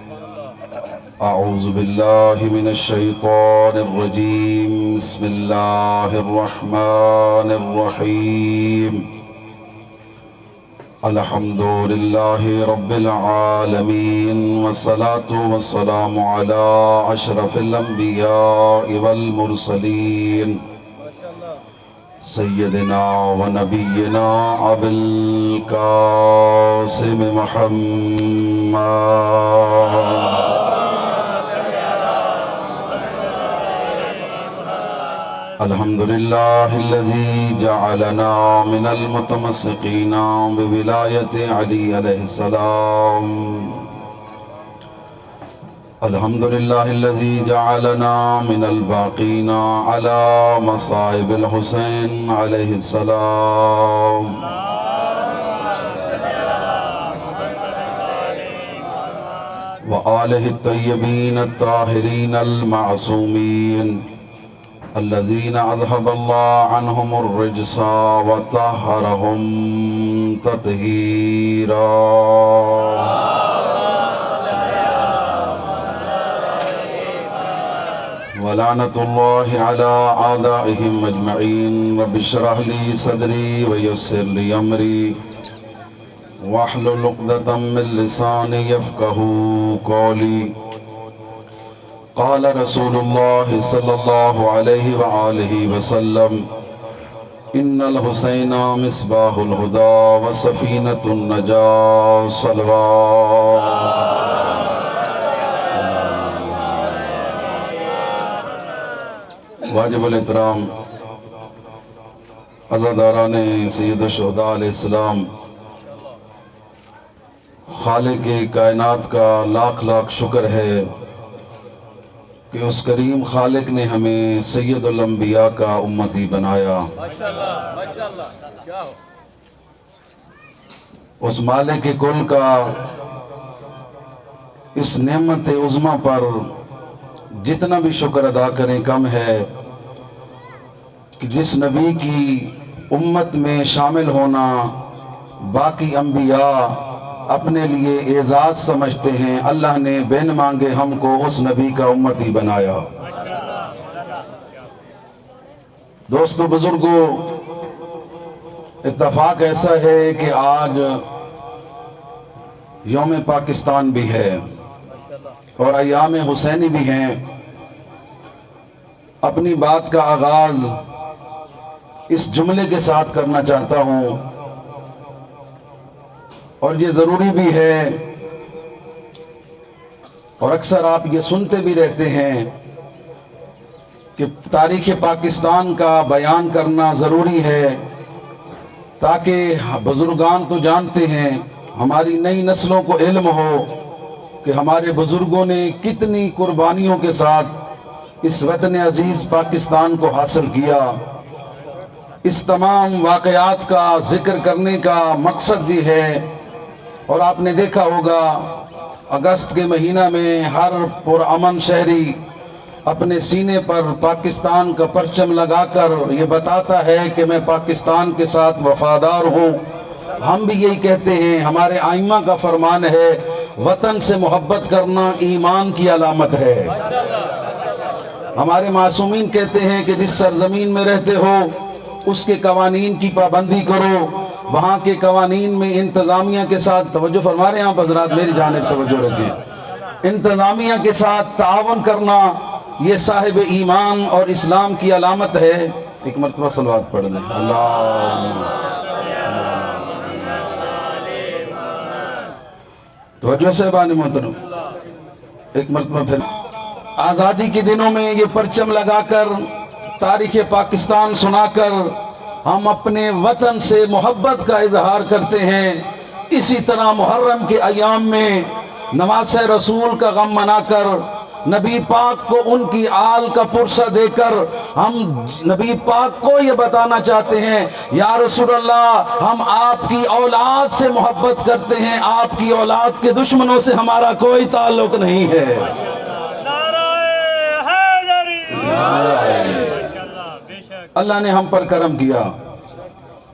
أعوذ بالله من الشيطان الرجيم بسم الله الرحمن الرحيم الحمد لله رب العالمين والصلاة والسلام على أشرف الأنبياء والمرسلين سيدنا ونبينا أبي القاسم محمد الحمد لله الذي جعلنا من المتمسكين بولاية علي عليه السلام الحمد لله الذي جعلنا من الباقين على مصائب الحسين عليه السلام وآله الطيبين الطاهرين المعصومين الذين أذهب الله عنهم الرجس وطهرهم تطهيرا ولعنة الله على أعدائهم أجمعين رب اشرح لي صدري ويسر لي أمري واحلل عقدة من لساني يفقهوا قولي قال رسول الله صلى الله عليه وآله وسلم إن الحسين مصباح الهدى وسفينة النجاة صلوات واجب الاحترام عزاداران سید الشہداء علیہ السلام، خالق کائنات کا لاکھ لاکھ شکر ہے کہ اس کریم خالق نے ہمیں سید الانبیاء کا امتی بنایا۔ اس مالک کل کا اس نعمت عظمہ پر جتنا بھی شکر ادا کریں کم ہے کہ جس نبی کی امت میں شامل ہونا باقی انبیاء اپنے لیے اعزاز سمجھتے ہیں، اللہ نے بن مانگے ہم کو اس نبی کا امتی بنایا۔ دوستو بزرگو، اتفاق ایسا ہے کہ آج یوم پاکستان بھی ہے اور ایام حسینی بھی ہیں۔ اپنی بات کا آغاز اس جملے کے ساتھ کرنا چاہتا ہوں، اور یہ ضروری بھی ہے اور اکثر آپ یہ سنتے بھی رہتے ہیں کہ تاریخ پاکستان کا بیان کرنا ضروری ہے تاکہ بزرگان تو جانتے ہیں، ہماری نئی نسلوں کو علم ہو کہ ہمارے بزرگوں نے کتنی قربانیوں کے ساتھ اس وطن عزیز پاکستان کو حاصل کیا۔ اس تمام واقعات کا ذکر کرنے کا مقصد یہ ہے، اور آپ نے دیکھا ہوگا اگست کے مہینہ میں ہر پرامن شہری اپنے سینے پر پاکستان کا پرچم لگا کر یہ بتاتا ہے کہ میں پاکستان کے ساتھ وفادار ہوں۔ ہم بھی یہی کہتے ہیں، ہمارے ائمہ کا فرمان ہے وطن سے محبت کرنا ایمان کی علامت ہے۔ ہمارے معصومین کہتے ہیں کہ جس سرزمین میں رہتے ہو اس کے قوانین کی پابندی کرو، وہاں کے قوانین میں انتظامیہ کے ساتھ توجہ فرما رہے ہیں آپ حضرات، میری جانب توجہ رکھیں، انتظامیہ کے ساتھ تعاون کرنا یہ صاحب ایمان اور اسلام کی علامت ہے۔ ایک مرتبہ صلوات پڑھ دیں، اللہ توجہ صاحبان محترم، ایک مرتبہ پھر آزادی کے دنوں میں یہ پرچم لگا کر تاریخ پاکستان سنا کر ہم اپنے وطن سے محبت کا اظہار کرتے ہیں۔ اسی طرح محرم کے ایام میں نماز رسول کا غم منا کر نبی پاک کو ان کی آل کا پرسہ دے کر ہم نبی پاک کو یہ بتانا چاہتے ہیں، یا رسول اللہ ہم آپ کی اولاد سے محبت کرتے ہیں، آپ کی اولاد کے دشمنوں سے ہمارا کوئی تعلق نہیں ہے۔ اللہ نے ہم پر کرم کیا،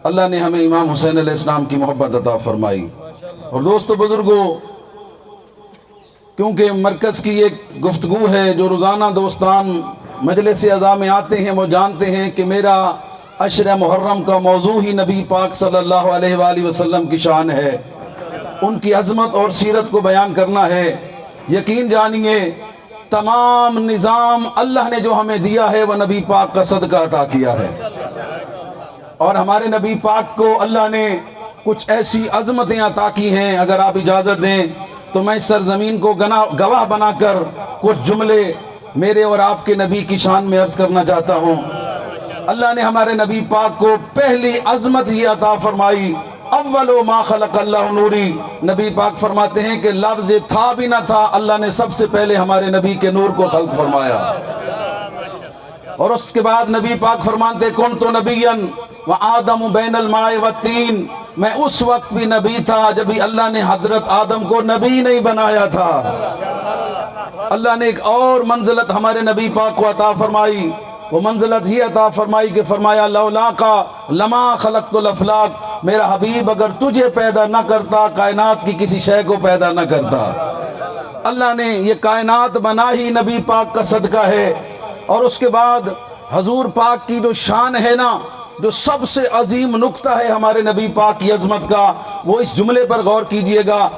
اللہ نے ہمیں امام حسین علیہ السلام کی محبت عطا فرمائی۔ اور دوستو بزرگو، کیونکہ مرکز کی ایک گفتگو ہے جو روزانہ دوستان مجلس اعضاء میں آتے ہیں وہ جانتے ہیں کہ میرا عشر محرم کا موضوع ہی نبی پاک صلی اللہ علیہ وآلہ وسلم کی شان ہے، ان کی عظمت اور سیرت کو بیان کرنا ہے۔ یقین جانیے تمام نظام اللہ نے جو ہمیں دیا ہے وہ نبی پاک کا صدقہ عطا کیا ہے، اور ہمارے نبی پاک کو اللہ نے کچھ ایسی عظمتیں عطا کی ہیں۔ اگر آپ اجازت دیں تو میں اس سرزمین کو گواہ بنا کر کچھ جملے میرے اور آپ کے نبی کی شان میں عرض کرنا چاہتا ہوں۔ اللہ نے ہمارے نبی پاک کو پہلی عظمت یہ عطا فرمائی، اول ما خلق اللہ نوری۔ نبی پاک فرماتے ہیں کہ لفظ تھا بھی نہ تھا، اللہ نے سب سے پہلے ہمارے نبی کے نور کو خلق فرمایا، اور اس کے بعد نبی پاک فرماتے کنت نبیا وآدم بین الماء والطین، میں اس وقت بھی نبی تھا جب اللہ نے حضرت آدم کو نبی نہیں بنایا تھا۔ اللہ نے ایک اور منزلت ہمارے نبی پاک کو عطا فرمائی، وہ منزلت یہ عطا فرمائی کہ فرمایا لولا کا لما خلقت الافلاق، میرا حبیب اگر تجھے پیدا نہ کرتا کائنات کی کسی شے کو پیدا نہ کرتا۔ اللہ نے یہ کائنات بنا ہی نبی پاک کا صدقہ ہے۔ اور اس کے بعد حضور پاک کی جو شان ہے نا، جو سب سے عظیم نقطہ ہے ہمارے نبی پاک کی عظمت کا، وہ اس جملے پر غور کیجئے گا۔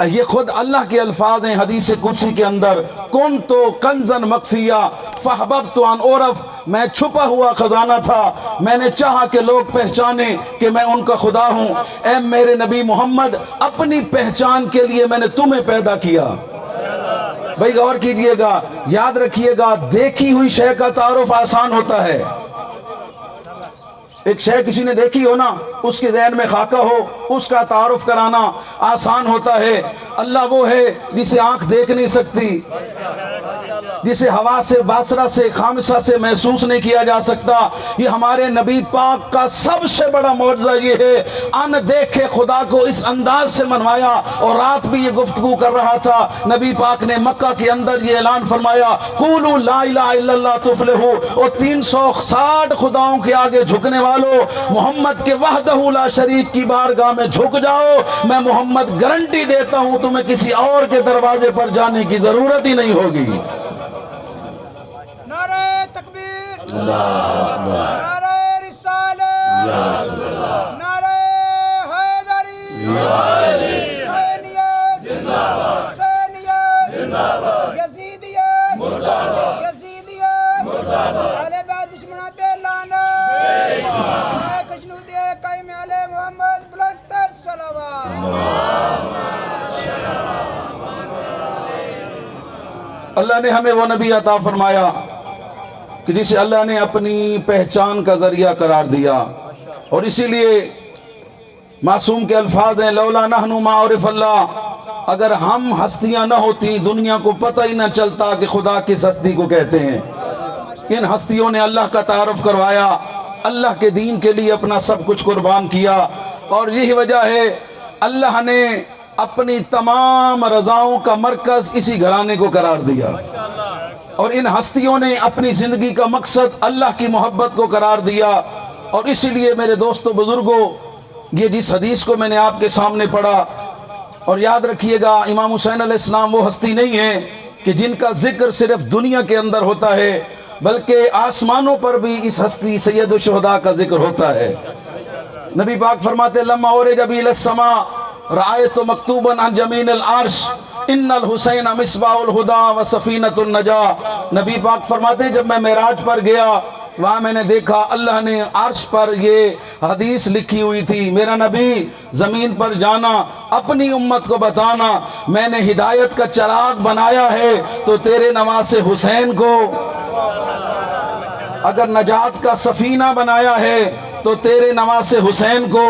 یہ خود اللہ کے الفاظ ہیں حدیث قدسی کے اندر، کنت کنزا مخفیا فاحببت ان اعرف، میں چھپا ہوا خزانہ تھا، میں نے چاہا کہ لوگ پہچانے کہ میں ان کا خدا ہوں۔ اے میرے نبی محمد، اپنی پہچان کے لیے میں نے تمہیں پیدا کیا۔ بھائی غور کیجئے گا، یاد رکھیے گا، دیکھی ہوئی شے کا تعارف آسان ہوتا ہے۔ ایک شے کسی نے دیکھی ہو نا، اس کے ذہن میں خاکہ ہو، اس کا تعارف کرانا آسان ہوتا ہے۔ اللہ وہ ہے جسے آنکھ دیکھ نہیں سکتی، جسے ہوا سے باصرہ سے خامسہ سے محسوس نہیں کیا جا سکتا۔ یہ ہمارے نبی پاک کا سب سے بڑا معجزہ یہ ہے، ان دیکھے خدا کو اس انداز سے منوایا۔ اور رات بھی یہ گفتگو کر رہا تھا، نبی پاک نے مکہ کے اندر یہ اعلان فرمایا، قولوا لا الہ الا اللہ تفلحوا، اور 360 خداؤں کے آگے جھکنے والوں، محمد کے وحدہ لا شریک کی بارگاہ میں جھک جاؤ، میں محمد گارنٹی دیتا ہوں تمہیں کسی اور کے دروازے پر جانے کی ضرورت ہی نہیں ہوگی۔ نعرہ تکبیر، اللہ اکبر، نعرہ رسالت، یا رسول اللہ، نعرہ حیدری، حسینیت، حسینیت، یزیدیت، یزیدیت، اہل بیت دشمنات لعنت، کشنود قائم علی محمد بلند تر صلوات۔ اللہ نے ہمیں وہ نبی عطا فرمایا کہ جسے اللہ نے اپنی پہچان کا ذریعہ قرار دیا، اور اسی لیے معصوم کے الفاظ ہیں، لولا نحن ما عرف اللہ، اگر ہم ہستیاں نہ ہوتی دنیا کو پتہ ہی نہ چلتا کہ خدا کس ہستی کو کہتے ہیں۔ ان ہستیوں نے اللہ کا تعارف کروایا، اللہ کے دین کے لیے اپنا سب کچھ قربان کیا، اور یہی وجہ ہے اللہ نے اپنی تمام رضاؤں کا مرکز اسی گھرانے کو قرار دیا، اور ان ہستیوں نے اپنی زندگی کا مقصد اللہ کی محبت کو قرار دیا۔ اور اسی لیے میرے دوستو بزرگوں، یہ جس حدیث کو میں نے آپ کے سامنے پڑھا، اور یاد رکھیے گا امام حسین علیہ السلام وہ ہستی نہیں ہے کہ جن کا ذکر صرف دنیا کے اندر ہوتا ہے، بلکہ آسمانوں پر بھی اس ہستی سید الشہداء کا ذکر ہوتا ہے۔ نبی پاک فرماتے لما عرج بی الی السماء رأیت مکتوبا عن جمین العرش ان الحسین مصباح الہدی و سفینۃ النجاۃ۔ نبی پاک فرماتے جب میں معراج پر گیا، وہاں میں نے دیکھا اللہ نے عرش پر یہ حدیث لکھی ہوئی تھی، میرا نبی زمین پر جانا، اپنی امت کو بتانا، میں نے ہدایت کا چراغ بنایا ہے تو تیرے نواسے حسین کو، اگر نجات کا سفینہ بنایا ہے تو تیرے نواسے حسین کو۔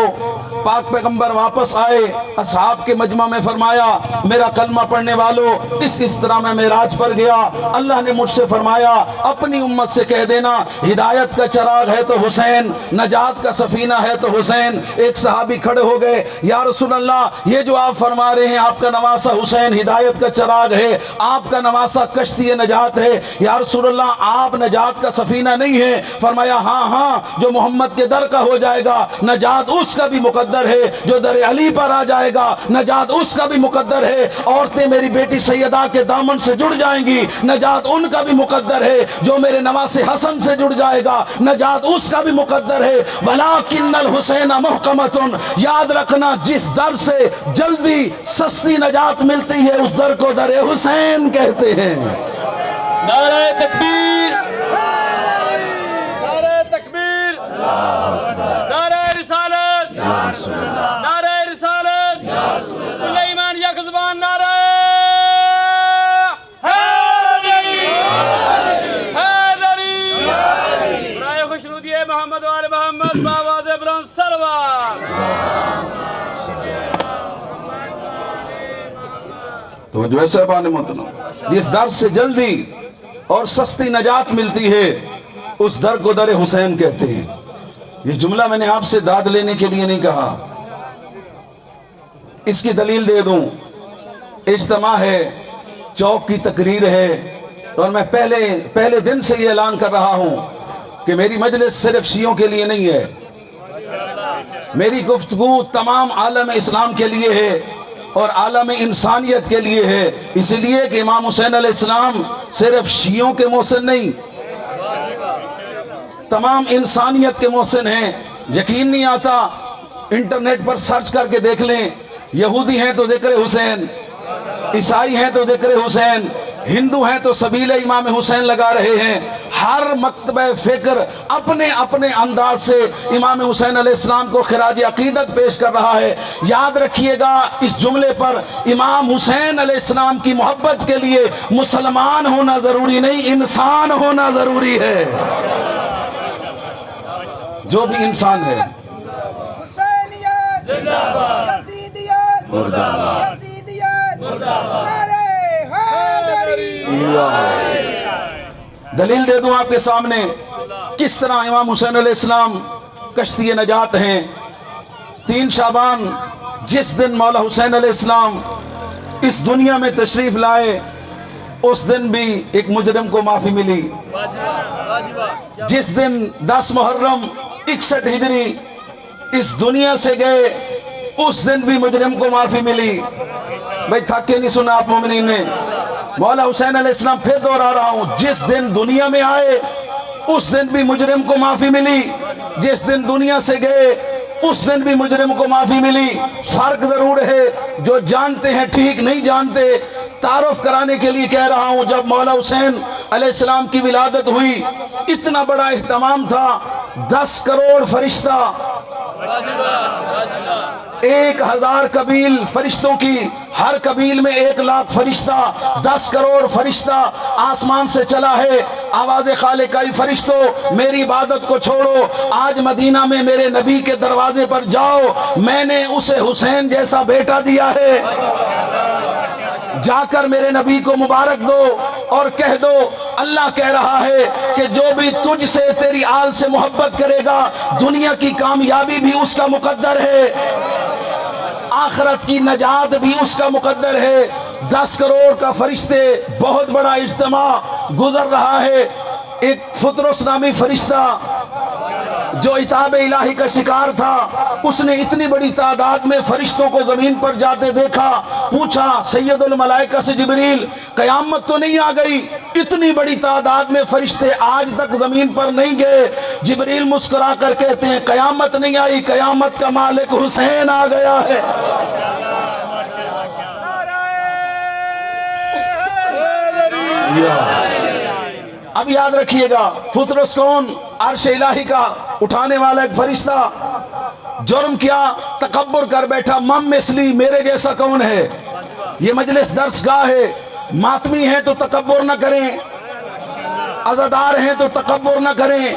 پاک پیغمبر واپس آئے، اصحاب کے مجمع میں فرمایا میرا کلمہ پڑھنے والوں، اس طرح میں معراج پر گیا، اللہ نے مجھ سے فرمایا اپنی امت سے کہہ دینا ہدایت کا چراغ ہے تو حسین، نجات کا سفینہ ہے تو حسین۔ ایک صحابی کھڑے ہو گئے، یا رسول اللہ یہ جو آپ فرما رہے ہیں آپ کا نواسہ حسین ہدایت کا چراغ ہے، آپ کا نواسہ کشتی نجات ہے، یا رسول اللہ آپ نجات کا سفینہ نہیں ہے؟ فرمایا ہاں ہاں، جو محمد کے در کا ہو جائے گا نجات اس کا بھی مقدر مقدر ہے، جو در علی پر آ جائے گا نجات اس کا بھی مقدر ہے۔ عورتیں میری بیٹی سیدہ کے دامن سے جڑ جائیں گی، نجات ان کا بھی مقدر ہے۔ جو میرے نواسے حسن سے جڑ جائے گا نجات اس کا بھی مقدر ہے۔ وَلَٰكِنَّ الْحُسَيْنَ مُحْكَمَةٌ، یاد رکھنا جس در سے جلدی سستی نجات ملتی ہے اس در کو در حسین کہتے ہیں۔ نعرہ تکبیر، نعرہ تکبیر، نعرہ رسالت، نعرہ رسالت، کل ایمان یک زبان نعرہ حیدری، حیدری، برائے خوشنودی محمد و آل محمد بآواز بلند صلوات۔ تو جو ایسے بان محترم، جس در سے جلدی اور سستی نجات ملتی ہے اس در کو در حسین کہتے ہیں۔ یہ جملہ میں نے آپ سے داد لینے کے لیے نہیں کہا، اس کی دلیل دے دوں۔ اجتماع ہے، چوک کی تقریر ہے، اور میں پہلے دن سے یہ اعلان کر رہا ہوں کہ میری مجلس صرف شیعوں کے لیے نہیں ہے، میری گفتگو تمام عالم اسلام کے لیے ہے اور عالم انسانیت کے لیے ہے، اس لیے کہ امام حسین علیہ السلام صرف شیعوں کے محسن نہیں، تمام انسانیت کے محسن ہیں۔ یقین نہیں آتا، انٹرنیٹ پر سرچ کر کے دیکھ لیں، یہودی ہیں تو ذکر حسین، عیسائی ہیں تو ذکر حسین، ہندو ہیں تو سبیل امام حسین لگا رہے ہیں۔ ہر مکتبہ فکر اپنے اپنے انداز سے امام حسین علیہ السلام کو خراج عقیدت پیش کر رہا ہے۔ یاد رکھیے گا اس جملے پر، امام حسین علیہ السلام کی محبت کے لیے مسلمان ہونا ضروری نہیں، انسان ہونا ضروری ہے۔ جو بھی انسان ہے، حسینیت زندہ باد، یزیدیت مردہ باد، یزیدیت مردہ باد، نعرہ حیدری۔ دلیل دے دوں آپ کے سامنے کس طرح امام حسین علیہ السلام کشتی نجات ہیں۔ 3 شعبان جس دن مولا حسین علیہ السلام اس دنیا میں تشریف لائے اس دن بھی ایک مجرم کو معافی ملی۔ جس دن 10 محرم 61 ہجری اس دنیا سے گئے اس دن بھی مجرم کو معافی ملی۔ بھئی تھک کے نہیں سنا آپ مومنین نے، مولا حسین علیہ السلام پھر دوہرا رہا ہوں، جس دن دنیا میں آئے اس دن بھی مجرم کو معافی ملی، جس دن دنیا سے گئے اس دن بھی مجرم کو معافی ملی۔ فرق ضرور ہے، جو جانتے ہیں ٹھیک، نہیں جانتے تعارف کرانے کے لیے کہہ رہا ہوں۔ جب مولا حسین علیہ السلام کی ولادت ہوئی اتنا بڑا اہتمام تھا، 10 کروڑ فرشتہ، 1000 قبیل فرشتوں کی، ہر قبیل میں 1 لاکھ فرشتہ، 10 کروڑ فرشتہ آسمان سے چلا ہے۔ آواز خالق آئی، فرشتوں میری عبادت کو چھوڑو، آج مدینہ میں میرے نبی کے دروازے پر جاؤ، میں نے اسے حسین جیسا بیٹا دیا ہے، جا کر میرے نبی کو مبارک دو اور کہہ دو اللہ کہہ رہا ہے کہ جو بھی تجھ سے تیری آل سے محبت کرے گا دنیا کی کامیابی بھی اس کا مقدر ہے، آخرت کی نجات بھی اس کا مقدر ہے۔ 10 کروڑ کا فرشتے، بہت بڑا اجتماع گزر رہا ہے۔ ایک فطرس نامی فرشتہ جو عتاب الہی کا شکار تھا، اس نے اتنی بڑی تعداد میں فرشتوں کو زمین پر جاتے دیکھا، پوچھا سید الملائکہ سے، جبریل قیامت تو نہیں آ گئی؟ اتنی بڑی تعداد میں فرشتے آج تک زمین پر نہیں گئے۔ جبریل مسکرا کر کہتے ہیں قیامت نہیں آئی، قیامت کا مالک حسین آ گیا ہے۔ اب یاد رکھیے گا، فطرس کون؟ عرش الہی کا اٹھانے والا ایک فرشتہ۔ جرم کیا؟ تکبر کر بیٹھا، مم مثلی، میرے جیسا کون ہے؟ یہ مجلس درس گاہ ہے، ماتمی ہیں تو تکبر نہ کریں، عزادار ہیں تو تکبر نہ کریں،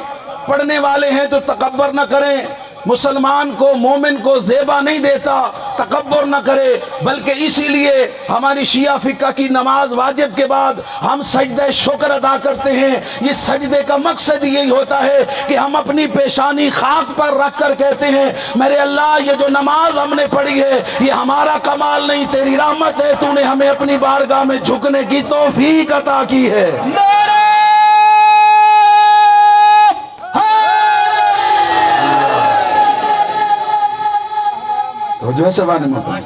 پڑھنے والے ہیں تو تکبر نہ کریں۔ مسلمان کو، مومن کو زیبا نہیں دیتا تکبر نہ کرے، بلکہ اسی لیے ہماری شیعہ فقہ کی نماز واجب کے بعد ہم سجدہ شکر ادا کرتے ہیں۔ یہ سجدے کا مقصد یہی ہوتا ہے کہ ہم اپنی پیشانی خاک پر رکھ کر کہتے ہیں میرے اللہ یہ جو نماز ہم نے پڑھی ہے یہ ہمارا کمال نہیں، تیری رحمت ہے، تو نے ہمیں اپنی بارگاہ میں جھکنے کی توفیق عطا کی ہے۔ تو جو ہے سبحان محترم،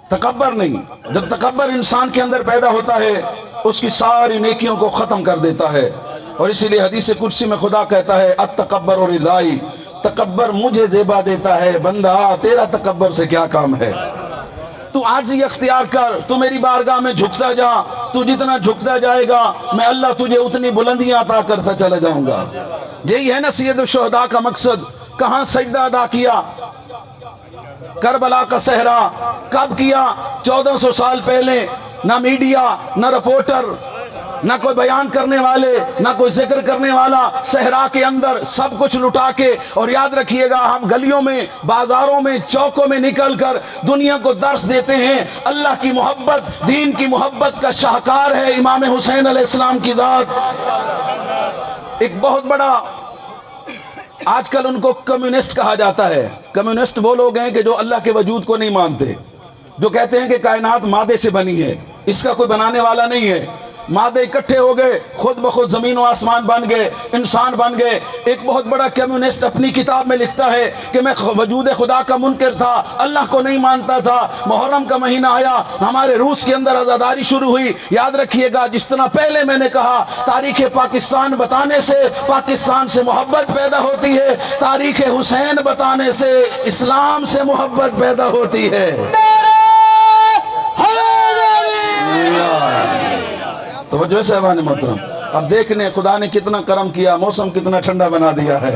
تکبر نہیں، جب تکبر انسان کے اندر پیدا ہوتا ہے اس کی ساری نیکیوں کو ختم کر دیتا ہے. اور اسی لیے حدیث قدسی میں خدا کہتا ہے اتکبر اور ردائی، تکبر مجھے زیبا دیتا ہے، بندہ تیرا تکبر سے کیا کام ہے. تو عاجزی اختیار کر، تو میری بارگاہ میں جھکتا جا، تو جتنا جھکتا جائے گا میں اللہ تجھے اتنی بلندیاں عطا کرتا چلا جاؤں گا. یہی ہے نا سید الشہداء کا مقصد. کہاں سجدہ ادا کیا؟ کربلا کا صحرا. کب کیا؟ 1400 سال پہلے. نہ میڈیا، نہ رپورٹر، نہ کوئی بیان کرنے والے، نہ کوئی ذکر کرنے والا، صحرا کے اندر سب کچھ لٹا کے. اور یاد رکھیے گا ہم گلیوں میں، بازاروں میں، چوکوں میں نکل کر دنیا کو درس دیتے ہیں. اللہ کی محبت، دین کی محبت کا شاہکار ہے امام حسین علیہ السلام کی ذات. ایک بہت بڑا، آج کل ان کو کمیونسٹ کہا جاتا ہے. کمیونسٹ وہ لوگ ہیں کہ جو اللہ کے وجود کو نہیں مانتے، جو کہتے ہیں کہ کائنات مادے سے بنی ہے، اس کا کوئی بنانے والا نہیں ہے. مادے اکٹھے ہو گئے، خود بخود زمین و آسمان بن گئے، انسان بن گئے. ایک بہت بڑا کمیونسٹ اپنی کتاب میں لکھتا ہے کہ میں وجود خدا کا منکر تھا، اللہ کو نہیں مانتا تھا. محرم کا مہینہ آیا، ہمارے روس کے اندر عزاداری شروع ہوئی. یاد رکھیے گا جس طرح پہلے میں نے کہا تاریخ پاکستان بتانے سے پاکستان سے محبت پیدا ہوتی ہے، تاریخ حسین بتانے سے اسلام سے محبت پیدا ہوتی ہے. توجہ صاحبان محترم، اب دیکھنے خدا نے کتنا کرم کیا، موسم کتنا ٹھنڈا بنا دیا ہے.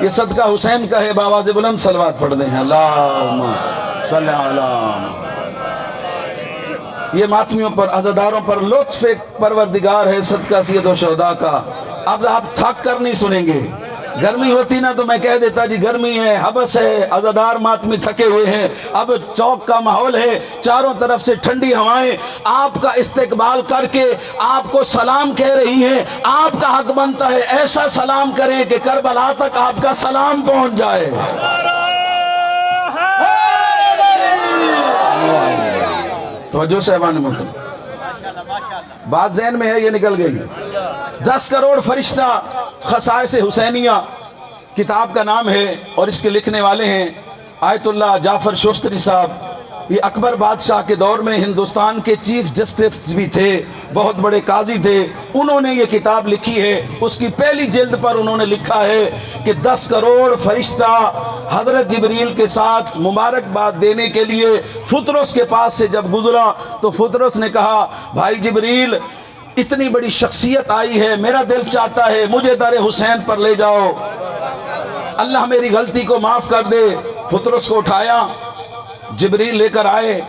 یہ صدقہ حسین کا ہے. بآواز بلند صلوات پڑھ دیں. اللہم صلی علی. یہ ماتمیوں پر، عزاداروں پر لطف پروردگار ہے صدقہ سید الشہداء کا. اب آپ تھک کر نہیں سنیں گے. گرمی ہوتی نا تو میں کہہ دیتا جی گرمی ہے، حبس ہے، عزادار ماتمی تھکے ہوئے ہیں. اب چوک کا ماحول ہے، چاروں طرف سے ٹھنڈی ہوائیں آپ کا استقبال کر کے آپ کو سلام کہہ رہی ہیں. آپ کا حق بنتا ہے ایسا سلام کریں کہ کربلا تک آپ کا سلام پہنچ جائے. توجہ صاحبان محترم، بات ذہن میں ہے، یہ نکل گئی. 10 کروڑ فرشتہ خصائص حسینیہ کتاب کا نام ہے، اور اس کے لکھنے والے ہیں آیت اللہ جعفر شوستری صاحب. یہ اکبر بادشاہ کے دور میں ہندوستان کے چیف جسٹس بھی تھے، بہت بڑے قاضی تھے. انہوں نے یہ کتاب لکھی ہے. اس کی پہلی جلد پر انہوں نے لکھا ہے کہ 10 کروڑ فرشتہ حضرت جبریل کے ساتھ مبارکباد دینے کے لیے فطرس کے پاس سے جب گزرا تو فطرس نے کہا بھائی جبریل اتنی بڑی شخصیت آئی ہے، میرا دل چاہتا ہے مجھے در حسین پر لے جاؤ، اللہ میری غلطی کو معاف کر دے. فطرس کو اٹھایا، جبریل لے کر آئے.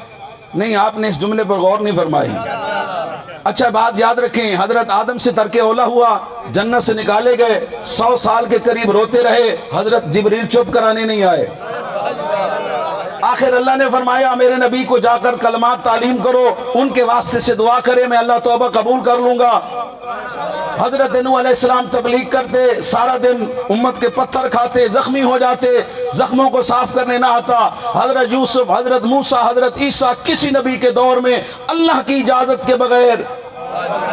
نہیں، آپ نے اس جملے پر غور نہیں فرمائی. اچھا بات یاد رکھیں، حضرت آدم سے ترک اولا ہوا، جنت سے نکالے گئے، 100 سال کے قریب روتے رہے، حضرت جبریل چپ کرانے نہیں آئے. آخر اللہ نے فرمایا میرے نبی کو جا کر کلمات تعلیم کرو، ان کے واسطے سے دعا کرے، میں اللہ توبہ قبول کر لوں گا. حضرت نوح علیہ السلام تبلیغ کرتے، سارا دن امت کے پتھر کھاتے، زخمی ہو جاتے، زخموں کو صاف کرنے نہ آتا. حضرت یوسف، حضرت موسیٰ، حضرت عیسیٰ، کسی نبی کے دور میں اللہ کی اجازت کے بغیر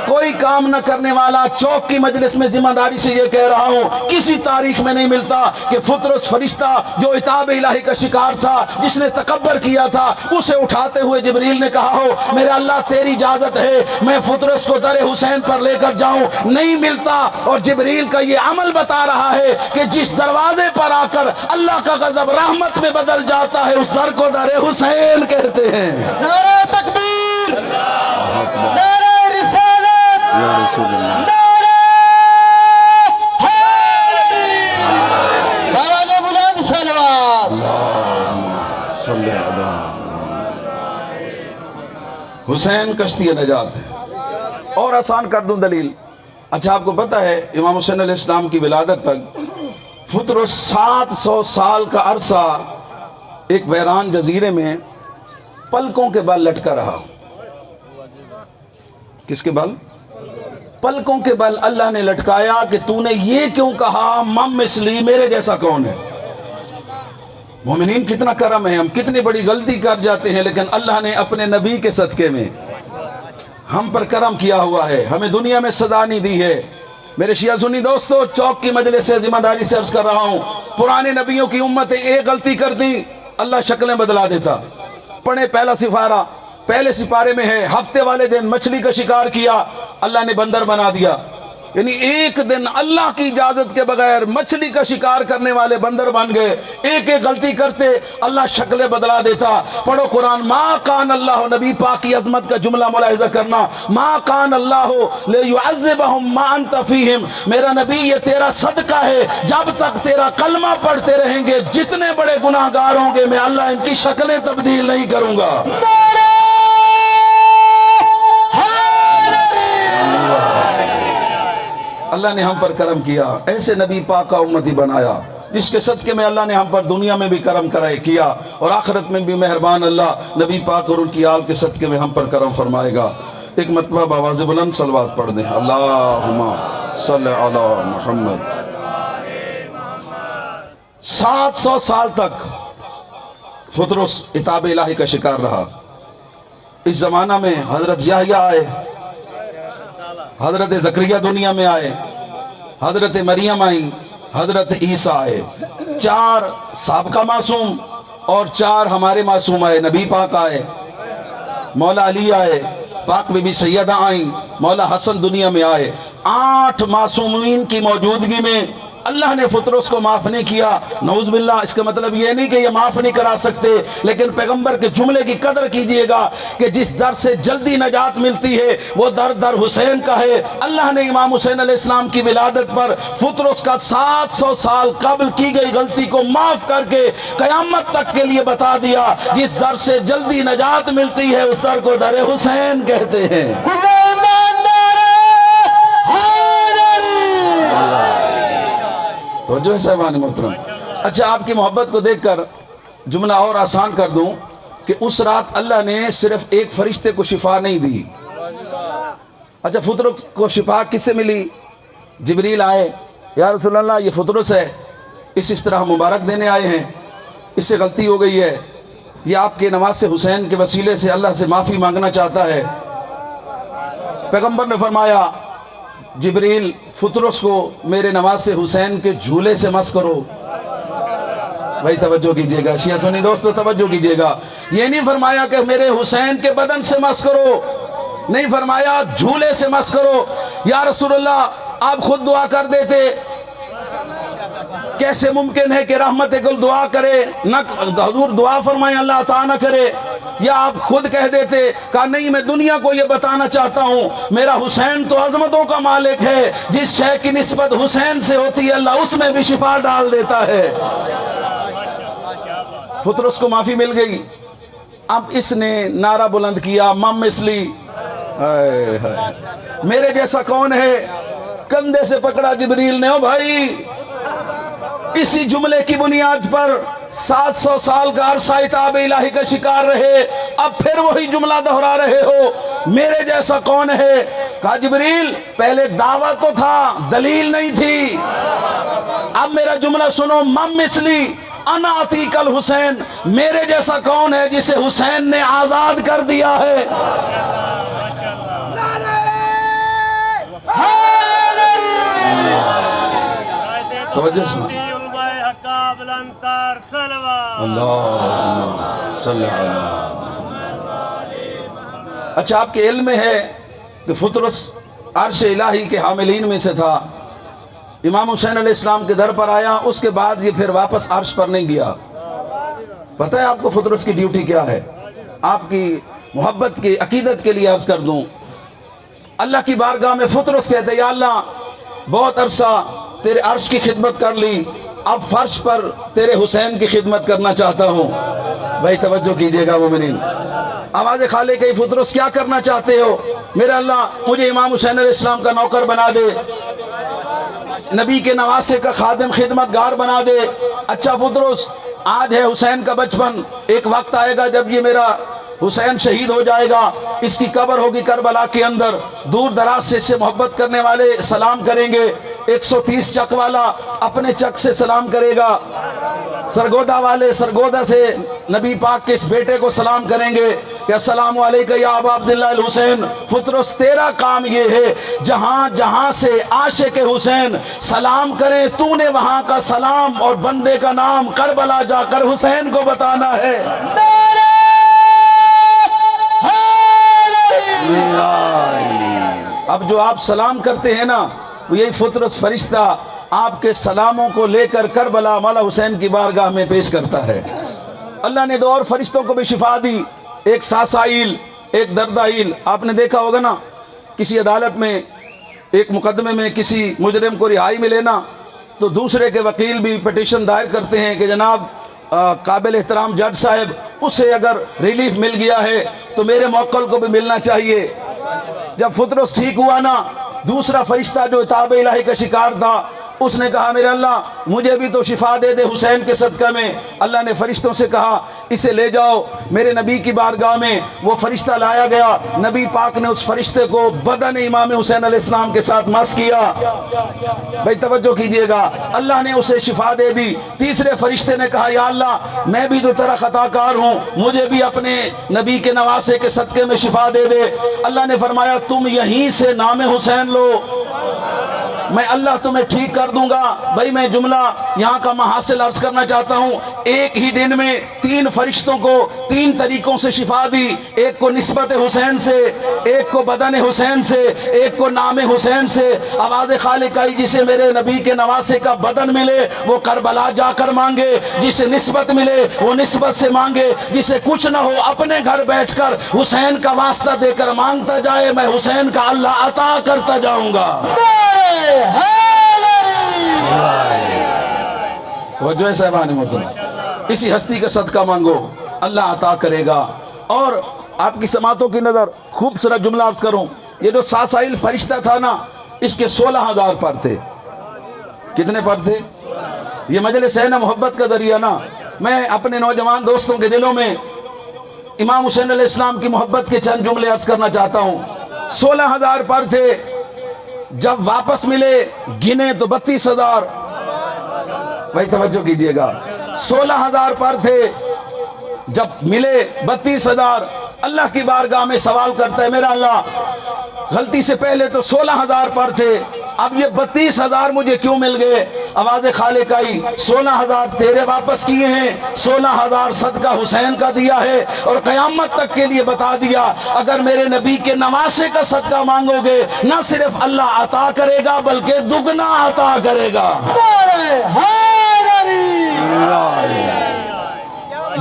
کوئی کام نہ کرنے والا. چوک کی مجلس میں ذمہ داری سے یہ کہہ رہا ہوں، کسی تاریخ میں نہیں ملتا کہ فطرس فرشتہ جو عتاب الہی کا شکار تھا، جس نے تکبر کیا تھا، اسے اٹھاتے ہوئے جبریل نے کہا ہو میرے اللہ تیری اجازت ہے میں فطرس کو در حسین پر لے کر جاؤں. نہیں ملتا. اور جبریل کا یہ عمل بتا رہا ہے کہ جس دروازے پر آ کر اللہ کا غضب رحمت میں بدل جاتا ہے اس در کو در حسین کہتے ہیں. نعرہ تکبیر، نعرہ یا رسول اللہ. حسین کشتی نجات ہے. اور آسان کر دوں دلیل. اچھا آپ کو پتہ ہے امام حسین علیہ السلام کی ولادت تک فطرس 700 سال کا عرصہ ایک ویران جزیرے میں پلکوں کے بل لٹکا رہا. کس کے بل؟ پلکوں کے بل اللہ نے لٹکایا کہ تو نے یہ کیوں کہا مم مثلی، میرے جیسا کون ہے. مومنین کتنا کرم ہے، ہم کتنی بڑی غلطی کر جاتے ہیں، لیکن اللہ نے اپنے نبی کے صدقے میں ہم پر کرم کیا ہوا ہے، ہمیں دنیا میں سزا نہیں دی ہے. میرے شیعہ سنی دوستو، چوک کی مجلس سے ذمہ داری سے عرض کر رہا ہوں، پرانے نبیوں کی امتیں ایک غلطی کر دی، اللہ شکلیں بدلا دیتا. پڑھے پہلا سپارہ، پہلے سپارے میں ہے ہفتے والے دن مچھلی کا شکار کیا، اللہ نے بندر بنا دیا. یعنی ایک دن اللہ کی اجازت کے بغیر مچھلی کا شکار کرنے والے بندر بن گئے. ایک ایک غلطی کرتے اللہ شکلیں بدلا دیتا. پڑھو قرآن. ما کان اللہ، نبی پاک کی عظمت کا جملہ ملاحظہ کرنا. ما کان اللہ لیعذبہم ما انت فیہم، میرا نبی یہ تیرا صدقہ ہے، جب تک تیرا کلمہ پڑھتے رہیں گے جتنے بڑے گناہ گار ہوں گے میں اللہ ان کی شکلیں تبدیل نہیں کروں گا. اللہ نے ہم پر کرم کیا، ایسے نبی پاک کا امتی بنایا جس کے صدقے میں اللہ نے ہم پر دنیا میں بھی کرم کرائے کیا اور آخرت میں بھی مہربان اللہ نبی پاک اور ان کی آل کے صدقے میں ہم پر کرم فرمائے گا. ایک مرتبہ بآواز بلند صلوات پڑھ دیں. اللہم صلی علی محمد. 700 سال تک فطرس عتاب الہی کا شکار رہا. اس زمانہ میں حضرت یحییٰ آئے، حضرت زکریا دنیا میں آئے، حضرت مریم آئیں، حضرت عیسیٰ آئے. 4 سابقہ معصوم اور 4 ہمارے معصوم آئے. نبی پاک آئے، مولا علی آئے، پاک بی بی سیدہ آئیں، مولا حسن دنیا میں آئے. 8 معصومین کی موجودگی میں اللہ نے فطرس کو معاف نہیں کیا. نعوذ باللہ. اس کا مطلب یہ نہیں کہ یہ معاف نہیں کرا سکتے، لیکن پیغمبر کے جملے کی قدر کیجئے گا کہ جس در سے جلدی نجات ملتی ہے وہ در حسین کا ہے. اللہ نے امام حسین علیہ السلام کی ولادت پر فطرس کا 700 سال قبل کی گئی غلطی کو معاف کر کے قیامت تک کے لیے بتا دیا جس در سے جلدی نجات ملتی ہے اس در کو در حسین کہتے ہیں. تو جو ہے صاحبان محترم. اچھا، آپ کی محبت کو دیکھ کر جملہ اور آسان کر دوں کہ اس رات اللہ نے صرف ایک فرشتے کو شفا نہیں دی. اچھا، فطرس کو شفا کس سے ملی؟ جبریل آئے، یا رسول اللہ یہ فطرس ہے، اس طرح مبارک دینے آئے ہیں، اس سے غلطی ہو گئی ہے، یہ آپ کے نواز حسین کے وسیلے سے اللہ سے معافی مانگنا چاہتا ہے. پیغمبر نے فرمایا جبریل فطرس کو میرے نواز حسین کے جھولے سے مس کرو. بھائی توجہ کیجئے گا، شیعہ سنی دوستو توجہ کیجئے گا. یہ نہیں فرمایا کہ میرے حسین کے بدن سے مس کرو، نہیں فرمایا جھولے سے مس کرو. یا رسول اللہ آپ خود دعا کر دیتے. کیسے ممکن ہے کہ رحمت گل دعا کرے نہ حضور دعا فرمائیں اللہ عطا نہ کرے؟ یا آپ خود کہہ دیتے کہا نہیں میں دنیا کو یہ بتانا چاہتا ہوں میرا حسین تو عظمتوں کا مالک ہے، جس شے کی نسبت حسین سے ہوتی ہے اللہ اس میں بھی شفا ڈال دیتا ہے. فطرس کو معافی مل گئی. اب اس نے نعرہ بلند کیا مم مثلی، میرے جیسا کون ہے؟ کندھے سے پکڑا جبریل نے. او بھائی، اسی جملے کی بنیاد پر 700 سال کا عرصہ عتاب الہی کا شکار رہے، اب پھر وہی جملہ دہرا رہے ہو میرے جیسا کون ہے؟ کہا جبریل پہلے دعویٰ تو تھا، دلیل نہیں تھی. اب میرا جملہ سنو، مم مثلی انا عتیق الحسین، میرے جیسا کون ہے جسے حسین نے آزاد کر دیا ہے؟ توجہ سنا. اللہ صلی اللہ. اچھا، آپ کے علم میں ہے کہ فطرس عرش الہی کے حاملین میں سے تھا. امام حسین علیہ السلام کے در پر آیا، اس کے بعد یہ پھر واپس عرش پر نہیں گیا. پتہ ہے آپ کو فطرس کی ڈیوٹی کیا ہے؟ آپ کی محبت کی عقیدت کے لیے عرض کر دوں، اللہ کی بارگاہ میں فطرس کہتے یا اللہ بہت عرصہ تیرے عرش کی خدمت کر لی، اب فرش پر تیرے حسین کی خدمت کرنا چاہتا ہوں. بھائی توجہ کیجئے گا مومنین. آواز خالق کی فطرس کیا کرنا چاہتے ہو؟ میرا اللہ مجھے امام حسین علیہ السلام کا نوکر بنا دے، نبی کے نواسے کا خادم خدمت گار بنا دے. اچھا فطرس، آج ہے حسین کا بچپن، ایک وقت آئے گا جب یہ میرا حسین شہید ہو جائے گا، اس کی قبر ہوگی کربلا کے اندر، دور دراز سے اس سے محبت کرنے والے سلام کریں گے. 130 چک والا اپنے چک سے سلام کرے گا، سرگودا والے سرگودا سے نبی پاک کے اس بیٹے کو سلام کریں گے. کہ السلام علیکم یا ابا عبداللہ الحسین، فطرس تیرا کام یہ ہے جہاں جہاں سے عاشق حسین سلام کریں تو نے وہاں کا سلام اور بندے کا نام کربلا جا کر حسین کو بتانا ہے۔ اب جو آپ سلام کرتے ہیں نا، وہ یہی فطرس فرشتہ آپ کے سلاموں کو لے کر کربلا مولا حسین کی بارگاہ میں پیش کرتا ہے۔ اللہ نے 2 اور فرشتوں کو بھی شفا دی، ایک ساسائیل، ایک دردائیل۔ آپ نے دیکھا ہوگا نا، کسی عدالت میں ایک مقدمے میں کسی مجرم کو رہائی ملے نا، تو دوسرے کے وکیل بھی پٹیشن دائر کرتے ہیں کہ جناب قابل احترام جج صاحب، اسے اگر ریلیف مل گیا ہے تو میرے موکل کو بھی ملنا چاہیے۔ جب فطرس ٹھیک ہوا نا، دوسرا فرشتہ جو عتاب الہی کا شکار تھا، اس نے کہا میرے اللہ مجھے بھی تو شفا دے دے حسین کے صدقہ میں۔ اللہ نے فرشتوں سے کہا اسے لے جاؤ میرے نبی کی بارگاہ میں۔ وہ فرشتہ لایا گیا، نبی پاک نے اس فرشتے کو بدن امام حسین علیہ السلام کے ساتھ مس کیا۔ بھائی توجہ کیجئے گا، اللہ نے اسے شفا دے دی۔ تیسرے فرشتے نے کہا یا اللہ میں بھی تو تیرا خطا کار ہوں، مجھے بھی اپنے نبی کے نواسے کے صدقے میں شفا دے دے۔ اللہ نے فرمایا تم یہیں سے نام حسین لو، میں اللہ تمہیں ٹھیک کر دوں گا۔ بھائی میں جملہ یہاں کا محاصل عرض کرنا چاہتا ہوں، ایک ہی دن میں 3 فرشتوں کو 3 طریقوں سے شفا دی، ایک کو نسبت حسین سے، ایک کو بدن حسین سے، ایک کو نام حسین سے۔ آواز خالق آئی جسے میرے نبی کے نواسے کا بدن ملے وہ کربلا جا کر مانگے، جسے نسبت ملے وہ نسبت سے مانگے، جسے کچھ نہ ہو اپنے گھر بیٹھ کر حسین کا واسطہ دے کر مانگتا جائے، میں حسین کا اللہ عطا کرتا جاؤں گا۔ توجہ ہے صاحبان محترم، اسی ہستی کا صدقہ مانگو، اللہ عطا کرے گا۔ اور آپ کی سماعتوں کی نظر خوبصورت جملہ عرض کروں، یہ جو ساسائل فرشتہ تھا نا، اس کے 16,000 پر تھے۔ کتنے پر تھے؟ یہ مجلس ہے نا محبت کا ذریعہ نا، میں اپنے نوجوان دوستوں کے دلوں میں امام حسین علیہ السلام کی محبت کے چند جملے عرض کرنا چاہتا ہوں۔ 16,000 پر تھے، جب واپس ملے گنے تو 32,000۔ بھائی توجہ کیجئے گا، 16,000 پر تھے، جب ملے 32,000۔ اللہ کی بارگاہ میں سوال کرتا ہے میرا اللہ غلطی سے پہلے تو 16,000 پر تھے، اب یہ 32,000 مجھے کیوں مل گئے؟ آواز خالق آئی 16,000 تیرے واپس کیے ہیں، 16,000 صدقہ حسین کا دیا ہے، اور قیامت تک کے لیے بتا دیا اگر میرے نبی کے نواسے کا صدقہ مانگو گے نہ صرف اللہ عطا کرے گا بلکہ دگنا عطا کرے گا۔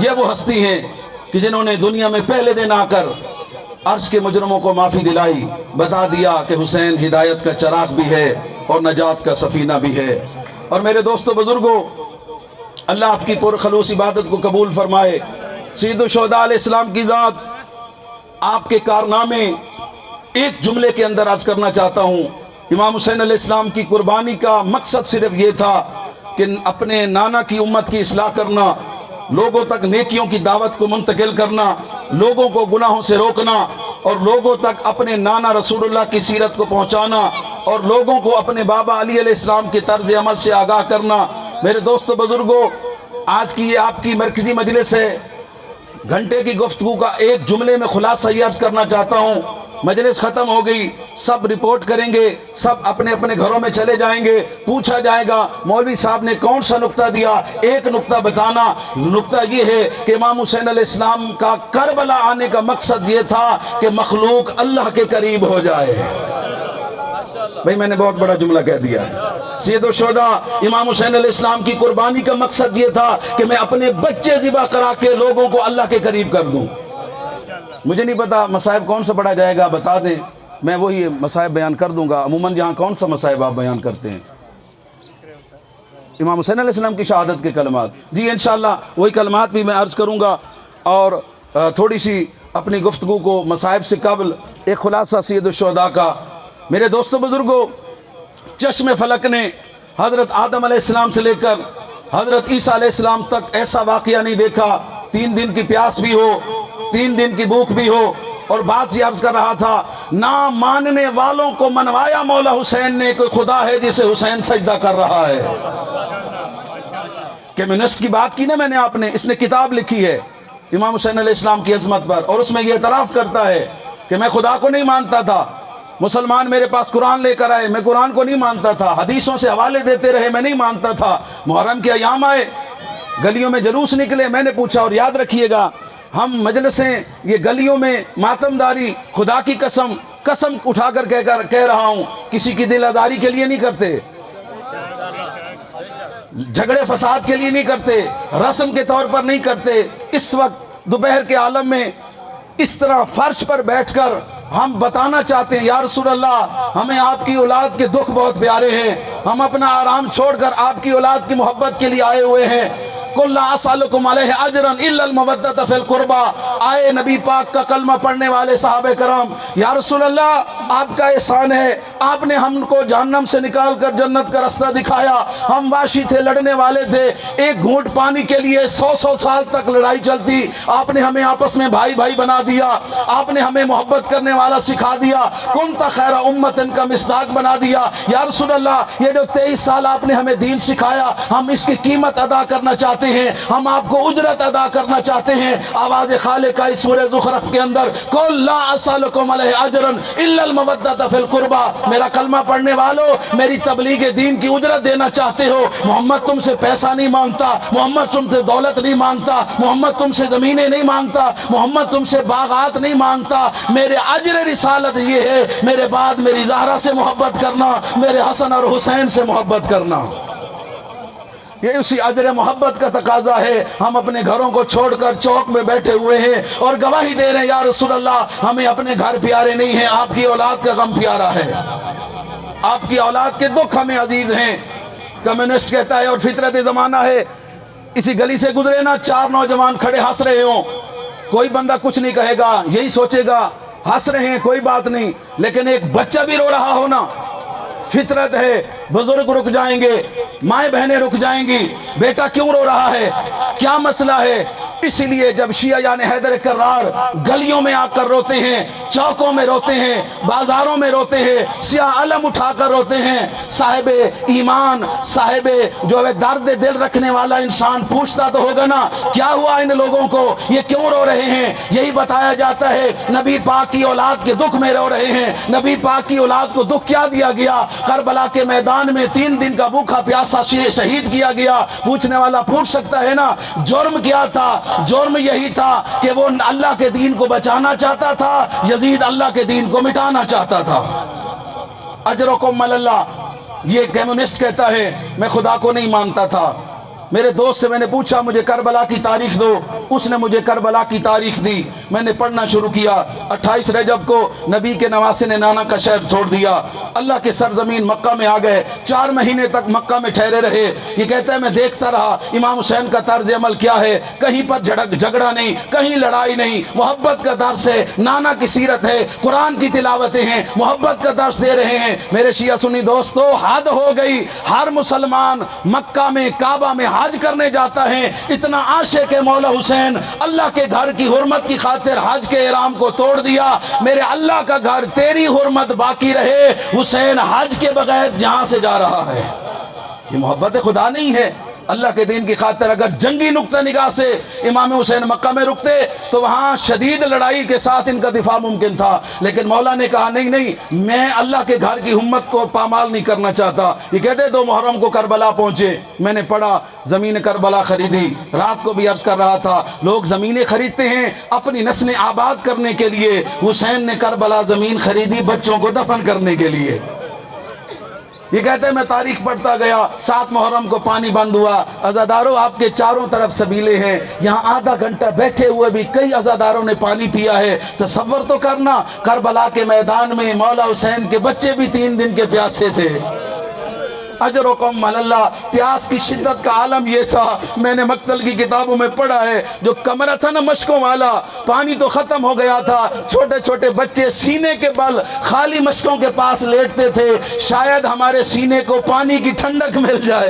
یہ وہ ہستی ہیں کہ جنہوں نے دنیا میں پہلے دن آ کر عرش کے مجرموں کو معافی دلائی، بتا دیا کہ حسین ہدایت کا چراغ بھی ہے اور نجات کا سفینہ بھی ہے۔ اور میرے دوستو بزرگوں، اللہ آپ کی پرخلوص عبادت کو قبول فرمائے۔ سید الشہداء علیہ السلام کی ذات، آپ کے کارنامے ایک جملے کے اندر عرض کرنا چاہتا ہوں۔ امام حسین علیہ السلام کی قربانی کا مقصد صرف یہ تھا کہ اپنے نانا کی امت کی اصلاح کرنا، لوگوں تک نیکیوں کی دعوت کو منتقل کرنا، لوگوں کو گناہوں سے روکنا، اور لوگوں تک اپنے نانا رسول اللہ کی سیرت کو پہنچانا، اور لوگوں کو اپنے بابا علی علیہ السلام کے طرز عمل سے آگاہ کرنا۔ میرے دوستو بزرگوں، آج کی یہ آپ کی مرکزی مجلس ہے، گھنٹے کی گفتگو کا ایک جملے میں خلاصہ یہ عرض کرنا چاہتا ہوں۔ مجلس ختم ہو گئی، سب رپورٹ کریں گے، سب اپنے اپنے گھروں میں چلے جائیں گے، پوچھا جائے گا مولوی صاحب نے کون سا نقطہ دیا، ایک نقطہ بتانا۔ نقطہ یہ ہے کہ امام حسین علیہ السلام کا کربلا آنے کا مقصد یہ تھا کہ مخلوق اللہ کے قریب ہو جائے۔ بھئی میں نے بہت بڑا جملہ کہہ دیا ہے۔ سید الشہداء امام حسین علیہ السلام کی قربانی کا مقصد یہ تھا کہ میں اپنے بچے ذبح کرا کے لوگوں کو اللہ کے قریب کر دوں۔ مجھے نہیں پتا مصائب کون سا پڑھا جائے گا، بتا دیں، میں وہی مصائب بیان کر دوں گا۔ عموماً یہاں کون سا مصائب آپ بیان کرتے ہیں؟ امام حسین علیہ السلام کی شہادت کے کلمات۔ جی انشاءاللہ وہی کلمات بھی میں عرض کروں گا، اور تھوڑی سی اپنی گفتگو کو مصائب سے قبل ایک خلاصہ سید الشہداء کا۔ میرے دوستو بزرگوں، چشم فلک نے حضرت آدم علیہ السلام سے لے کر حضرت عیسیٰ علیہ السلام تک ایسا واقعہ نہیں دیکھا، 3 دن کی پیاس بھی ہو، 3 دن کی بھوک بھی ہو، اور بات یہ عرض کر رہا تھا نہ ماننے والوں کو منوایا مولا حسین نے، کوئی خدا ہے جسے حسین سجدہ کر رہا ہے۔ کمیونسٹ کی بات کی نا میں نے، آپ نے، اس نے کتاب لکھی ہے امام حسین علیہ السلام کی عظمت پر، اور اس میں یہ اعتراف کرتا ہے کہ میں خدا کو نہیں مانتا تھا، مسلمان میرے پاس قرآن لے کر آئے، میں قرآن کو نہیں مانتا تھا، حدیثوں سے حوالے دیتے رہے، میں نہیں مانتا تھا، محرم کے ایام آئے، گلیوں میں جلوس نکلے، میں نے پوچھا، اور یاد رکھیے گا ہم مجلسیں یہ گلیوں میں ماتمداری خدا کی قسم اٹھا کر کہہ رہا ہوں، کسی کی دل آزاری کے لیے نہیں کرتے، جھگڑے فساد کے لیے نہیں کرتے، رسم کے طور پر نہیں کرتے۔ اس وقت دوپہر کے عالم میں اس طرح فرش پر بیٹھ کر ہم بتانا چاہتے ہیں، یا رسول اللہ ہمیں آپ کی اولاد کے دکھ بہت پیارے ہیں، ہم اپنا آرام چھوڑ کر آپ کی اولاد کی محبت کے لیے آئے ہوئے ہیں۔ قُلْ لَا أَسْأَلُكُمْ عَلَيْهِ أَجْرًا إِلَّا الْمَوَدَّةَ فِي الْقُرْبَى، آئے نبی پاک کا کلمہ پڑھنے والے صحابہ کرام، یا رسول اللہ آپ کا احسان ہے، آپ نے ہم کو جہنم سے نکال کر جنت کا رستہ دکھایا، ہم واشی تھے، لڑنے والے تھے، ایک گھونٹ پانی کے لیے 100 سال تک لڑائی چلتی، آپ نے ہمیں آپس میں بھائی بھائی بنا دیا، آپ نے ہمیں محبت کرنے والا سکھا دیا، کنت خیر امت کا مصداق بنا دیا۔ یا رسول اللہ یہ جو 23 سال آپ نے ہمیں دین سکھایا، ہم اس کی قیمت ادا کرنا چاہتے ہیں، ہم آپ کو اجرت ادا کرنا چاہتے ہیں۔ آواز خالق کا اس سورہ زخرف کے اندر قُلْ لَا أَسْأَلُكُمْ عَلَيْهِ أَجْرًا إِلَّا الْمَوَدَّةَ فِي الْقُرْبَى، میرا کلمہ پڑھنے والوں میری تبلیغ دین کی اجرت دینا چاہتے ہو، محمد تم سے پیسہ نہیں مانگتا، محمد تم سے دولت نہیں مانگتا، محمد تم سے زمینیں نہیں مانگتا، محمد تم سے باغات نہیں مانگتا، میرے اجر رسالت یہ ہے، میرے بعد میری زہرا سے محبت کرنا، میرے حسن اور حسین سے محبت کرنا۔ یہ اسی اجر محبت کا تقاضا ہے۔ ہم اپنے گھروں کو چھوڑ کر چوک میں بیٹھے ہوئے ہیں اور گواہی دے رہے ہیں، یا رسول اللہ ہمیں اپنے گھر پیارے نہیں ہیں، آپ کی اولاد کا غم پیارا ہے، آپ کی اولاد کے دکھ ہمیں عزیز ہیں۔ کمیونسٹ کہتا ہے اور فطرت زمانہ ہے، اسی گلی سے گزرے نا 4 نوجوان کھڑے ہنس رہے ہوں، کوئی بندہ کچھ نہیں کہے گا، یہی سوچے گا ہنس رہے ہیں کوئی بات نہیں، لیکن ایک بچہ بھی رو رہا ہونا، فطرت ہے، بزرگ رک جائیں گے، مائیں بہنیں رک جائیں گی، بیٹا کیوں رو رہا ہے، کیا مسئلہ ہے؟ اسی لیے جب شیعہ یعنی حیدر کرار گلیوں میں آ کر روتے ہیں، چوکوں میں روتے ہیں، بازاروں میں روتے ہیں، سیاہ علم اٹھا کر روتے ہیں، صاحب ایمان، صاحب جو ہے درد دل رکھنے والا انسان پوچھتا تو ہوگا نا کیا ہوا ان لوگوں کو، یہ کیوں رو رہے ہیں؟ یہی بتایا جاتا ہے، نبی پاک کی اولاد کے دکھ میں رو رہے ہیں۔ نبی پاک کی اولاد کو دکھ کیا دیا گیا؟ کربلا کے میدان میں 3 دن کا بھوکا پیاسا شہید کیا گیا۔ پوچھنے والا پوچھ سکتا ہے نا جرم کیا تھا؟ جرم یہی تھا کہ وہ اللہ کے دین کو بچانا چاہتا تھا، یزید اللہ کے دین کو مٹانا چاہتا تھا۔ اجرکم علی اللہ، یہ کمیونسٹ کہتا ہے میں خدا کو نہیں مانتا تھا۔ میرے دوست سے میں نے پوچھا مجھے کربلا کی تاریخ دو، اس نے مجھے کربلا کی تاریخ دی، میں نے پڑھنا شروع کیا۔ 28 رجب کو نبی کے نواسے نے نانا کا شہر چھوڑ دیا، اللہ کے سرزمین مکہ میں آ گئے، 4 مہینے تک مکہ میں ٹھہرے رہے۔ یہ کہتا ہے میں دیکھتا رہا امام حسین کا طرز عمل کیا ہے، کہیں پر جھگڑا نہیں، کہیں لڑائی نہیں، محبت کا درس ہے، نانا کی سیرت ہے، قرآن کی تلاوتیں ہیں، محبت کا درس دے رہے ہیں۔ میرے شیعہ سنی دوستو حد ہو گئی، ہر مسلمان مکہ میں کعبہ میں حج کرنے جاتا ہے، اتنا عاشق مولا حسین اللہ کے گھر کی حرمت کی خاطر حج کے احرام کو توڑ دیا۔ میرے اللہ کا گھر تیری حرمت باقی رہے، حسین حج کے بغیر جہاں سے جا رہا ہے۔ یہ محبت خدا نہیں ہے؟ اللہ کے دین کی خاطر اگر جنگی نقطہ نگاہ سے امام حسین مکہ میں رکتے تو وہاں شدید لڑائی کے ساتھ ان کا دفاع ممکن تھا، لیکن مولا نے کہا نہیں نہیں، میں اللہ کے گھر کی ہمت کو پامال نہیں کرنا چاہتا۔ یہ کہتے 2 محرم کو کربلا پہنچے، میں نے پڑھا زمین کربلا خریدی، رات کو بھی عرض کر رہا تھا لوگ زمینیں خریدتے ہیں اپنی نسلیں آباد کرنے کے لیے، حسین نے کربلا زمین خریدی بچوں کو دفن کرنے کے لیے۔ یہ کہتے ہیں میں تاریخ پڑھتا گیا، 7 محرم کو پانی بند ہوا، عزاداروں آپ کے چاروں طرف سبیلے ہیں، یہاں آدھا گھنٹہ بیٹھے ہوئے بھی کئی عزاداروں نے پانی پیا ہے۔ تصور تو کرنا کربلا کے میدان میں مولا حسین کے بچے بھی 3 دن کے پیاسے تھے۔ اجرکم علی اللہ، پیاس کی شدت کا عالم یہ تھا، میں نے مقتل کی کتابوں میں پڑھا ہے، جو کمرہ تھا نا مشکوں والا، پانی تو ختم ہو گیا تھا، چھوٹے چھوٹے بچے سینے کے بل خالی مشکوں کے پاس لیٹتے تھے، شاید ہمارے سینے کو پانی کی ٹھنڈک مل جائے۔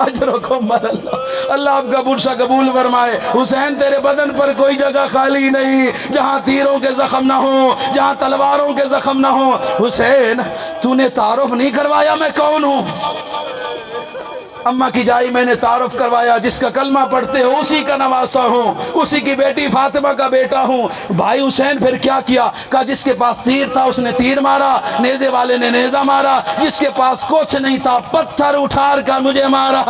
اجرکم اللہ، اللہ آپ کا برشا قبول فرمائے۔ حسین تیرے بدن پر کوئی جگہ خالی نہیں جہاں تیروں کے زخم نہ ہوں، جہاں تلواروں کے زخم نہ ہوں۔ حسین تو نے تعارف نہیں کروایا میں کون ہوں؟ اماں کی جائی میں نے تعارف کروایا، جس کا کلمہ پڑھتے ہو اسی کا نواسا ہوں، اسی کی بیٹی فاطمہ کا بیٹا ہوں۔ بھائی حسین پھر کیا کیا؟ کہا جس کے پاس تیر تھا اس نے تیر مارا، نیزے والے نے نیزہ مارا، جس کے پاس کچھ نہیں تھا پتھر اٹھار کر مجھے مارا،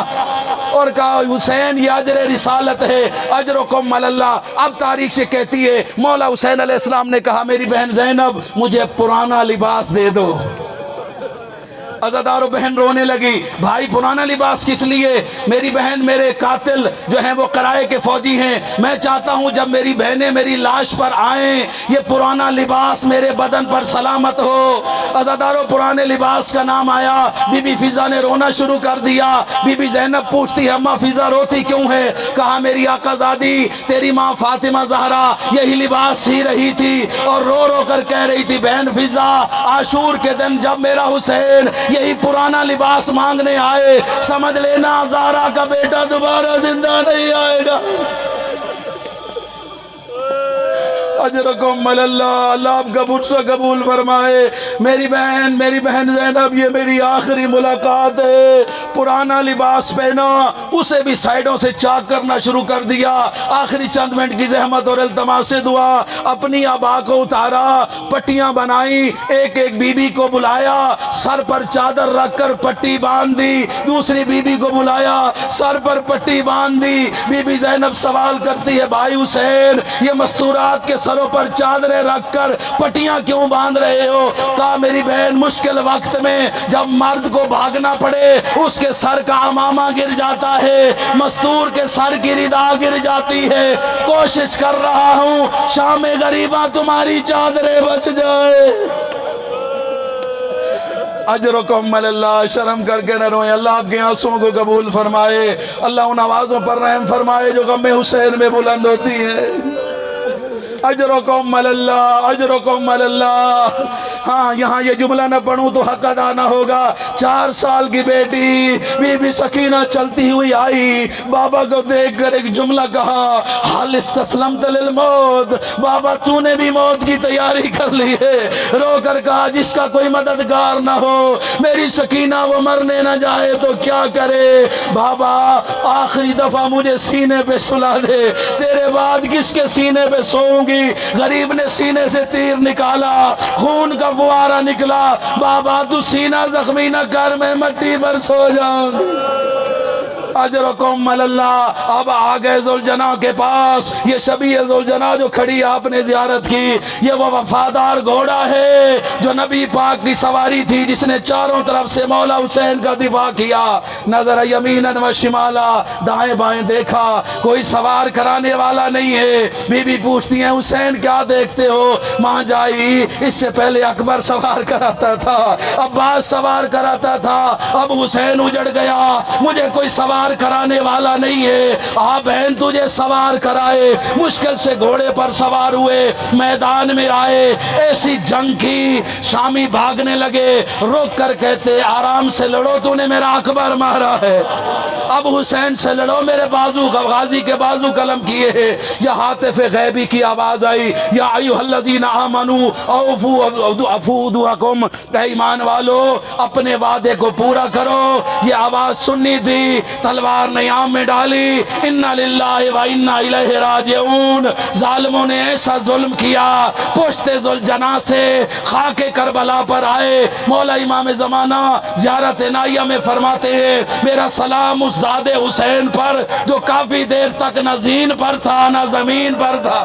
اور کہا حسین یہ اجر رسالت ہے، اجرکم اللہ۔ اب تاریخ سے کہتی ہے مولا حسین علیہ السلام نے کہا میری بہن زینب مجھے پرانا لباس دے دو۔ عزادار و بہن رونے لگی، بھائی پرانا لباس کس لیے؟ میری بہن میرے قاتل جو ہیں وہ قرائے کے فوجی ہیں، میں چاہتا ہوں جب میری بہنیں میری لاش پر آئیں یہ پرانا لباس میرے بدن پر سلامت ہو۔ عزاداروں پرانے لباس کا نام آیا، بی بی فضا نے رونا شروع کر دیا۔ بی بی زینب پوچھتی ہے اماں فضا روتی کیوں ہے؟ کہا میری آقا زادی تیری ماں فاطمہ زہرا یہی لباس سی رہی تھی اور رو رو کر کہہ رہی تھی بہن فضا عاشور کے دن جب میرا حسین یہی پرانا لباس مانگنے آئے سمجھ لینا زہرا کا بیٹا دوبارہ زندہ نہیں آئے گا۔ اجرکم اللہ، اللہ آپ کا برسہ قبول فرمائے۔ میری بہن زینب یہ میری آخری ملاقات ہے۔ پرانا لباس پہنا، اسے بھی سائیڈوں سے چاک کرنا شروع کر دیا۔ آخری چند منٹ کی زحمت اور التماس سے دعا، اپنی آبا کو اتارا، پٹیاں بنائی، ایک ایک بی بی کو بلایا، سر پر چادر رکھ کر پٹی باندھ دی، دوسری بی بی کو بلایا، سر پر پٹی باندھ دی۔ بی بی زینب سوال کرتی ہے بھائی حسین یہ مستورات کے سروں پر چادریں رکھ کر پٹیاں کیوں باندھ رہے ہو؟ کہا میری بہن مشکل وقت میں جب مرد کو بھاگنا پڑے اس کے سر کا امامہ گر جاتا ہے، مستور کے سر کی ردا گر جاتی ہے، کوشش کر رہا ہوں شام غریباں تمہاری چادریں بچ جائے۔ اجرکم اللہ، شرم کر کے نہ روئیں، اللہ آپ کے آنسوؤں کو قبول فرمائے، اللہ ان آوازوں پر رحم فرمائے جو غم حسین میں بلند ہوتی ہے۔ اجرکم اللہ، اجرکم اللہ۔ ہاں یہاں یہ جملہ نہ پڑھوں تو حق ادا نہ ہوگا۔ 4 سال کی بیٹی بی بی سکینہ چلتی ہوئی آئی، بابا کو دیکھ کر ایک جملہ کہا حل استسلمت للموت، بابا تو نے بھی موت کی تیاری کر لی ہے۔ رو کر کہا جس کا کوئی مددگار نہ ہو، میری سکینہ وہ مرنے نہ جائے تو کیا کرے؟ بابا آخری دفعہ مجھے سینے پہ سلا دے، تیرے بعد کس کے سینے پہ سوؤں گی؟ غریب نے سینے سے تیر نکالا، خون کا فوارہ نکلا، بابا تو سینہ زخمی نہ کر میں مٹی پر سو جاؤں۔ اجرکم اللہ۔ اب آگئے ذوالجناح کے پاس، یہ شبیہ ذوالجناح جو کھڑی آپ نے زیارت کی، یہ وہ وفادار گھوڑا ہے جو نبی پاک کی سواری تھی، جس نے چاروں طرف سے مولا حسین کا دفاع کیا۔ نظر یمیناً و شمالا، دائیں بائیں دیکھا، کوئی سوار کرانے والا نہیں ہے۔ بی بی پوچھتی ہیں حسین کیا دیکھتے ہو؟ ماں جائی اس سے پہلے اکبر سوار کراتا تھا، عباس سوار کراتا تھا، اب حسین اجڑ گیا، مجھے کوئی سوار کرانے والا نہیں ہے، آپ بہن تجھے سوار کرائے۔ مشکل سے گھوڑے پر سوار ہوئے، میدان میں آئے، ایسی جنگ کی شامی بھاگنے لگے، روک کر کہتے آرام سے لڑو، تو نے میرا اکبر مارا ہے، اب حسین سے لڑو، میرے بازو غازی کے بازو قلم کیے ہیں۔ یا حاطف غیبی کی آواز آئی یا ایھا الذین آمنوا اوفوا عہدکم، اے ایمان والو اپنے وعدے کو پورا کرو۔ یہ آواز سنی تھی، تلوار نیام میں ڈالی، انا للہ و انا الیہ راجعون۔ ظالموں نے ایسا ظلم کیا، پشت ذوالجناح سے خاک کربلا پر آئے۔ مولا امام زمانہ زیارت نائیہ میں فرماتے ہیں میرا سلام اس داد حسین پر جو کافی دیر تک نہ زین پر تھا نہ زمین پر تھا،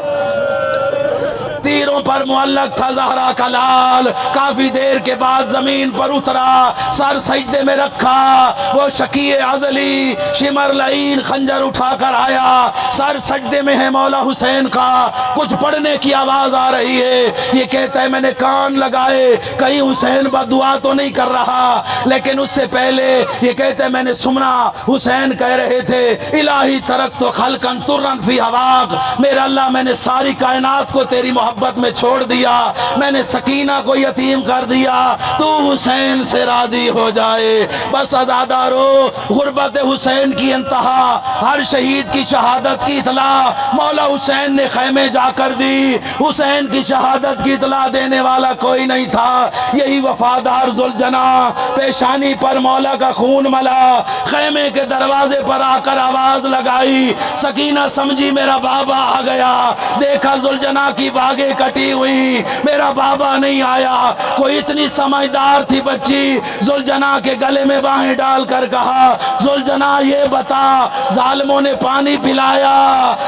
تیروں پر معلق تھا زہرا کا لال، کافی دیر کے بعد زمین پر اترا، سر سجدے میں رکھا، وہ شقی عزلی شمر لعین خنجر اٹھا کر آیا، سر سجدے میں ہے مولا حسین کا، کچھ پڑھنے کی آواز آ رہی ہے، یہ کہتا ہے میں نے کان لگائے کہیں حسین بدعا تو نہیں کر رہا، لیکن اس سے پہلے یہ کہتا ہے میں نے سنا حسین کہہ رہے تھے الہی ترکت خلقا ترا فی ہواک، میرا اللہ میں نے ساری کائنات کو تیری محبت محبت میں چھوڑ دیا، میں نے سکینہ کو یتیم کر دیا، تو حسین سے راضی ہو جائے۔ بس عزادارو، غربت حسین کی انتہا، ہر شہید کی شہادت کی اطلاع مولا حسین نے خیمے جا کر دی۔ حسین کی شہادت کی اطلاع دینے والا کوئی نہیں تھا، یہی وفادار ذوالجناح پیشانی پر مولا کا خون ملا، خیمے کے دروازے پر آ کر آواز لگائی، سکینہ سمجھی میرا بابا آ گیا، دیکھا ذوالجناح کی باگیں کٹی ہوئی، میرا بابا نہیں آیا۔ کوئی اتنی سمجھدار تھی بچی، ذوالجناح کے گلے میں باہیں ڈال کر کہا، ذوالجناح یہ بتا، ظالموں نے پانی پلایا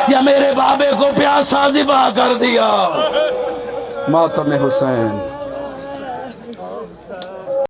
یا میرے بابے کو پیاسا ذبح کر دیا؟ ماتم حسین۔